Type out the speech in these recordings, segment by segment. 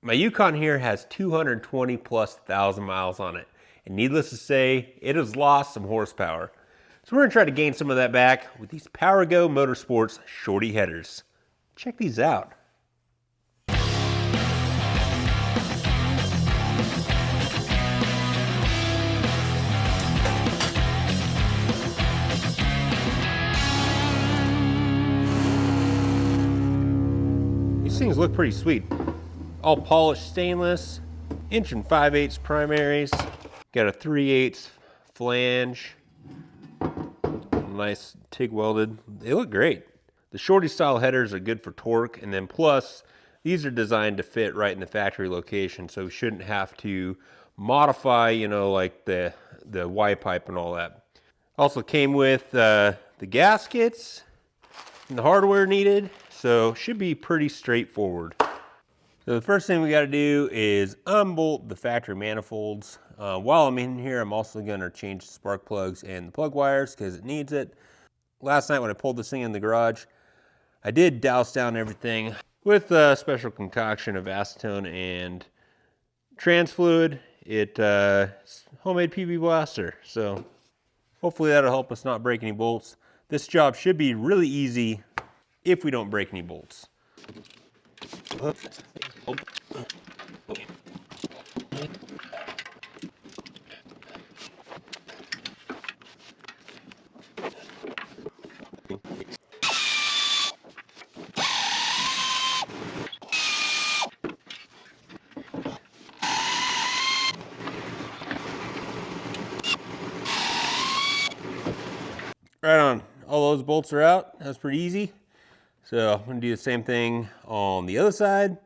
My Yukon here has 220 plus thousand miles on it, and needless to say, it has lost some horsepower. So we're gonna try to gain some of that back with these Powergo Motorsports Shorty headers. Check these out. These things look pretty sweet. All polished stainless, 1 5/8" primaries, got a 3/8 flange, nice TIG welded. They look great. The Shorty style headers are good for torque, and then plus these are designed to fit right in the factory location, so we shouldn't have to modify, you know, like the Y pipe and all that. Also came with the gaskets and the hardware needed, so should be pretty straightforward. So the first thing we got to do is unbolt the factory manifolds. While I'm in here, I'm also going to change the spark plugs and the plug wires because it needs it. Last night when I pulled this thing in the garage, I did douse down everything with a special concoction of acetone and trans fluid. It's homemade PV blaster, so hopefully that'll help us not break any bolts. This job should be really easy if we don't break any bolts. Right on, all those bolts are out. That's pretty easy. So I'm gonna do the same thing on the other side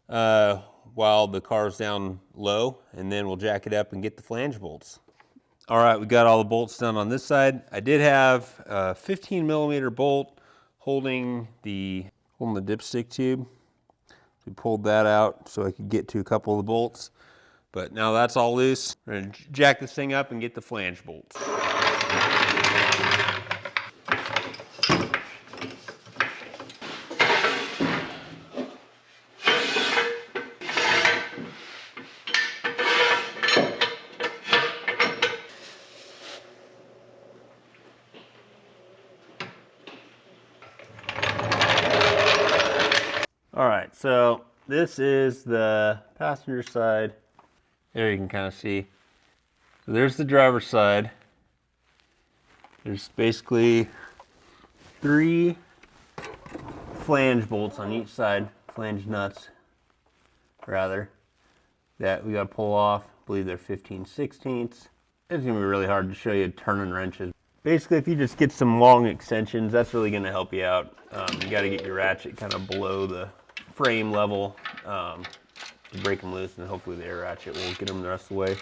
while the car's down low, and then we'll jack it up and get the flange bolts. All right, we got all the bolts done on this side. I did have a 15mm bolt holding the dipstick tube. We pulled that out so I could get to a couple of the bolts, but now that's all loose. We're gonna jack this thing up and get the flange bolts. All right, so this is the passenger side. There you can kind of see. So there's the driver's side. There's basically 3 flange bolts on each side, flange nuts, rather, that we got to pull off. I believe they're 15/16. It's going to be really hard to show you turning wrenches. Basically, if you just get some long extensions, that's really going to help you out. You got to get your ratchet kind of below the frame level to break them loose, and hopefully the air ratchet will get them the rest of the way.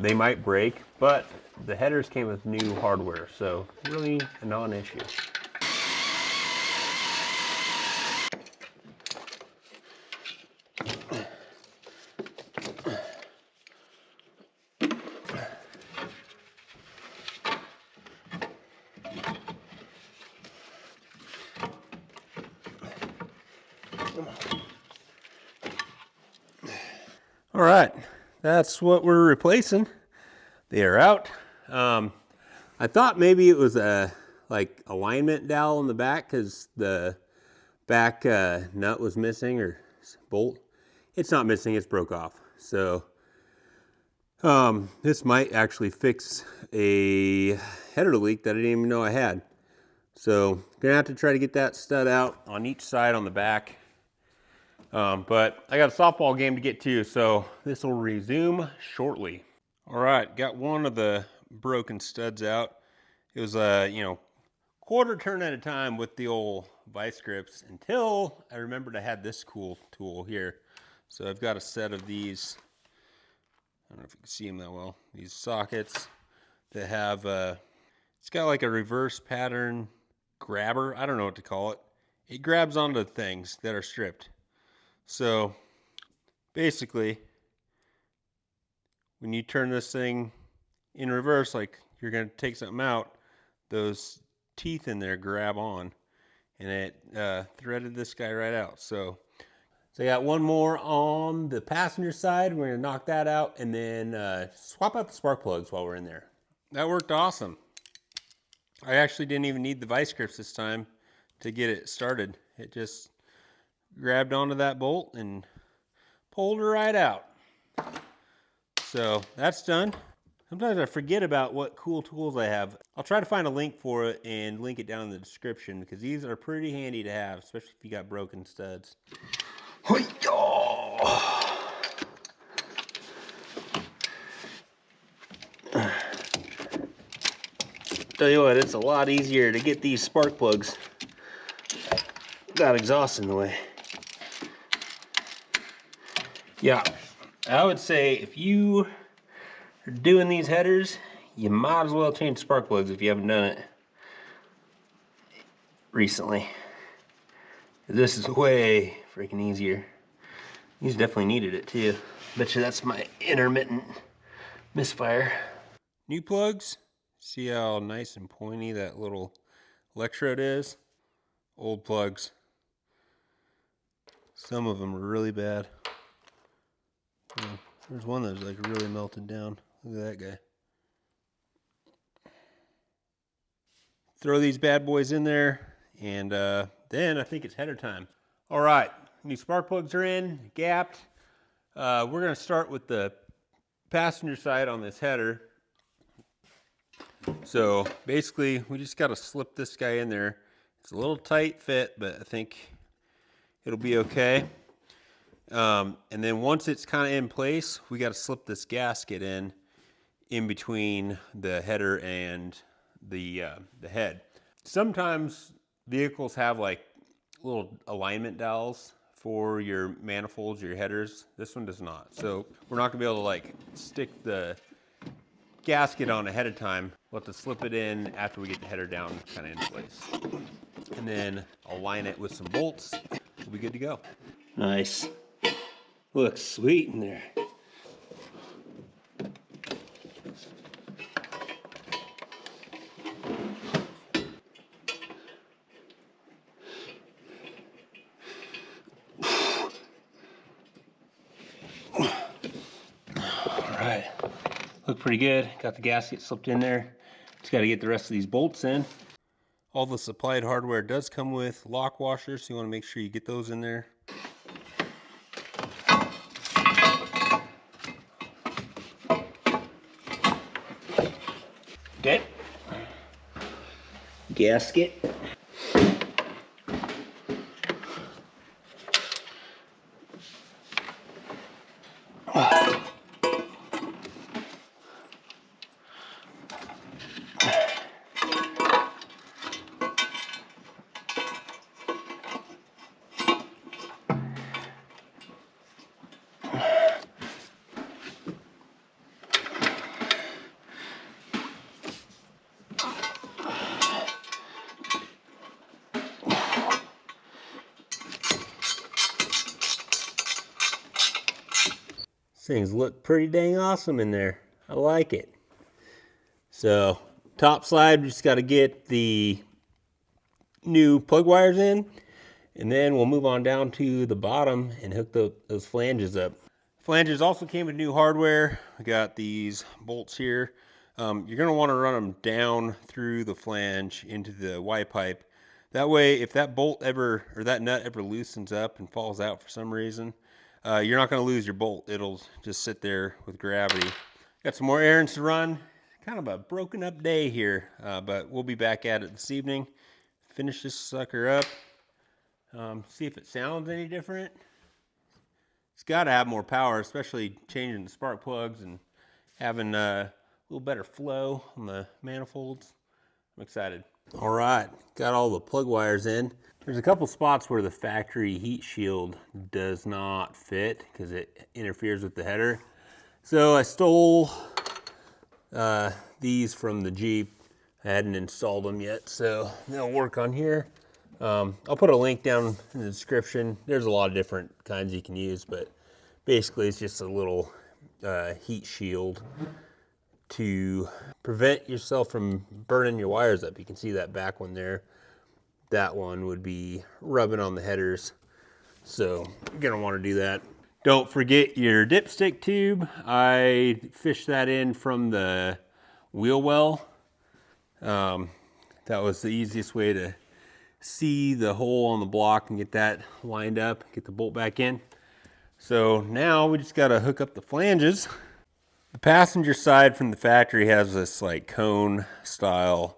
They might break, but the headers came with new hardware, so really a non-issue. All right, that's what we're replacing. They are out. I thought maybe it was a like alignment dowel in the back because the back nut was missing, or bolt. It's not missing, it's broke off. So this might actually fix a header leak that I didn't even know I had. So gonna have to try to get that stud out on each side on the back. But I got a softball game to get to, so this will resume shortly. All right, got one of the broken studs out. It was quarter turn at a time with the old vice grips until I remembered I had this cool tool here. So I've got a set of these, I don't know if you can see them that well, these sockets that have, it's got like a reverse pattern grabber. I don't know what to call it. It grabs onto things that are stripped. So basically, when you turn this thing in reverse, like you're going to take something out, those teeth in there grab on, and it threaded this guy right out. So So I got one more on the passenger side. We're gonna knock that out and then swap out the spark plugs while we're in there. That worked awesome. I actually didn't even need the vice grips this time to get it started. It just grabbed onto that bolt and pulled her right out. So that's done. Sometimes I forget about what cool tools I have. I'll try to find a link for it and link it down in the description because these are pretty handy to have, especially if you got broken studs. Tell you what, it's a lot easier to get these spark plugs without exhaust in the way. Yeah, I would say if you are doing these headers, you might as well change spark plugs if you haven't done it recently. This is way freaking easier. These definitely needed it too. Bet you that's my intermittent misfire. New plugs. See how nice and pointy that little electrode is? Old plugs. Some of them are really bad. There's one that's like really melted down. Look at that guy. Throw these bad boys in there, and then I think it's header time. All right, new spark plugs are in, gapped. We're gonna start with the passenger side on this header. So basically, we just got to slip this guy in there. It's a little tight fit, but I think it'll be okay. And then once it's kind of in place, we got to slip this gasket in between the header and the head. Sometimes vehicles have like little alignment dowels for your manifolds, your headers. This one does not. So we're not gonna be able to like stick the gasket on ahead of time. We'll have to slip it in after we get the header down kind of in place. And then align it with some bolts. We'll be good to go. Nice. Looks sweet in there. Alright. Look pretty good. Got the gasket slipped in there. Just got to get the rest of these bolts in. All the supplied hardware does come with lock washers, so you want to make sure you get those in there. Okay. Gasket. Things look pretty dang awesome in there. I like it. So top slide, we just got to get the new plug wires in, and then we'll move on down to the bottom and hook those flanges up. Flanges also came with new hardware. We got these bolts here. You're going to want to run them down through the flange into the Y pipe. That way, if that bolt ever, or that nut ever loosens up and falls out for some reason, you're not going to lose your bolt. It'll just sit there with gravity. Got some more errands to run. Kind of a broken up day here, but we'll be back at it this evening. Finish this sucker up. See if it sounds any different. It's got to have more power, especially changing the spark plugs and having a little better flow on the manifolds. I'm excited. All right, got all the plug wires in. There's a couple spots where the factory heat shield does not fit because it interferes with the header. So I stole these from the Jeep. I hadn't installed them yet, so they'll work on here. I'll put a link down in the description. There's a lot of different kinds you can use, but basically it's just a little heat shield to prevent yourself from burning your wires up. You can see that back one there. That one would be rubbing on the headers. So you're gonna want to do that. Don't forget your dipstick tube. I fished that in from the wheel well. That was the easiest way to see the hole on the block and get that lined up, get the bolt back in. So now we just gotta hook up the flanges. The passenger side from the factory has this like cone style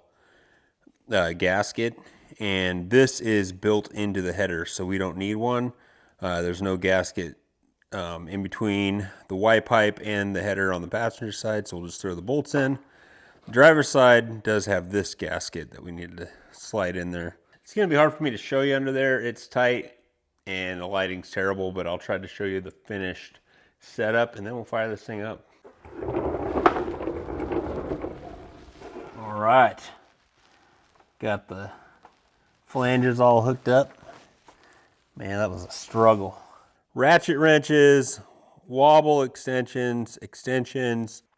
gasket, and this is built into the header, so we don't need one. There's no gasket in between the Y pipe and the header on the passenger side, so we'll just throw the bolts in. The driver's side does have this gasket that we need to slide in there. It's gonna be hard for me to show you under there. It's tight and the lighting's terrible, but I'll try to show you the finished setup and then we'll fire this thing up. All right, got the flanges all hooked up. Man, that was a struggle. Ratchet wrenches, wobble extensions,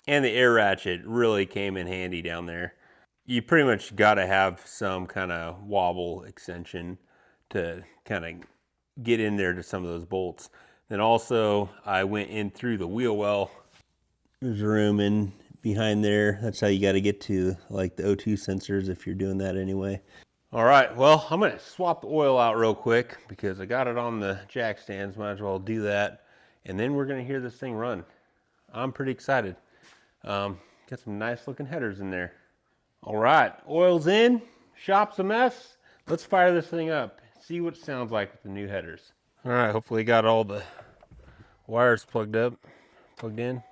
and the air ratchet really came in handy down there. You pretty much got to have some kind of wobble extension to kind of get in there to some of those bolts. Then also I went in through the wheel well. There's room in behind there. That's how you got to get to like the O2 sensors if you're doing that anyway. All right, well, I'm gonna swap the oil out real quick because I got it on the jack stands, might as well do that. And then we're gonna hear this thing run. I'm pretty excited. Got some nice looking headers in there. All right, oil's in, shop's a mess. Let's fire this thing up, see what it sounds like with the new headers. All right, hopefully got all the wires plugged in.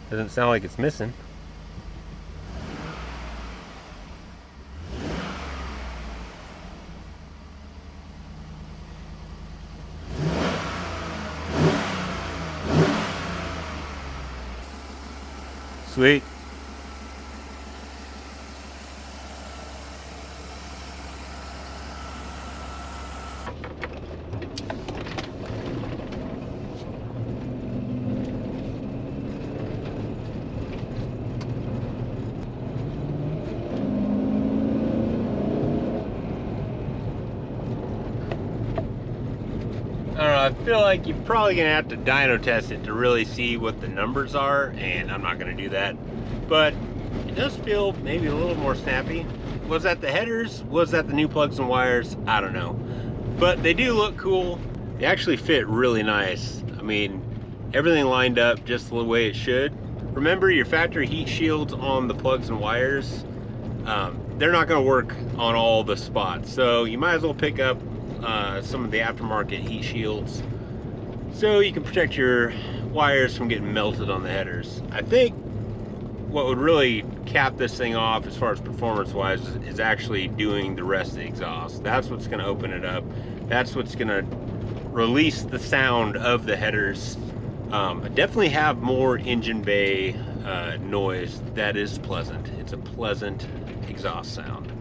Doesn't sound like it's missing. Sweet. I don't know, I feel like you're probably gonna have to dyno test it to really see what the numbers are, and I'm not gonna do that. But it does feel maybe a little more snappy. Was that the headers? Was that the new plugs and wires? I don't know. But they do look cool. They actually fit really nice. I mean, everything lined up just the way it should. Remember your factory heat shields on the plugs and wires, they're not gonna work on all the spots. So you might as well pick up some of the aftermarket heat shields so you can protect your wires from getting melted on the headers. I think what would really cap this thing off as far as performance wise is actually doing the rest of the exhaust. That's what's going to open it up. That's what's going to release the sound of the headers. Definitely have more engine bay noise. That is pleasant. It's a pleasant exhaust sound.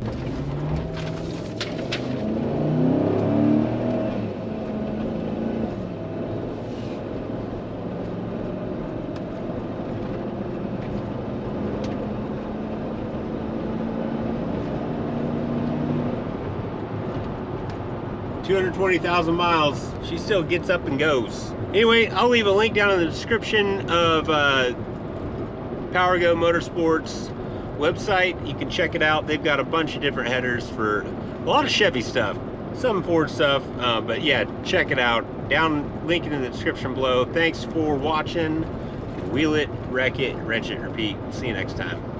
220,000 miles. She still gets up and goes. Anyway, I'll leave a link down in the description of Powergo Motorsports website. You can check it out. They've got a bunch of different headers for a lot of Chevy stuff, some Ford stuff, but yeah, check it out. Link in the description below. Thanks for watching. Wheel it, wreck it, wrench it, repeat. See you next time.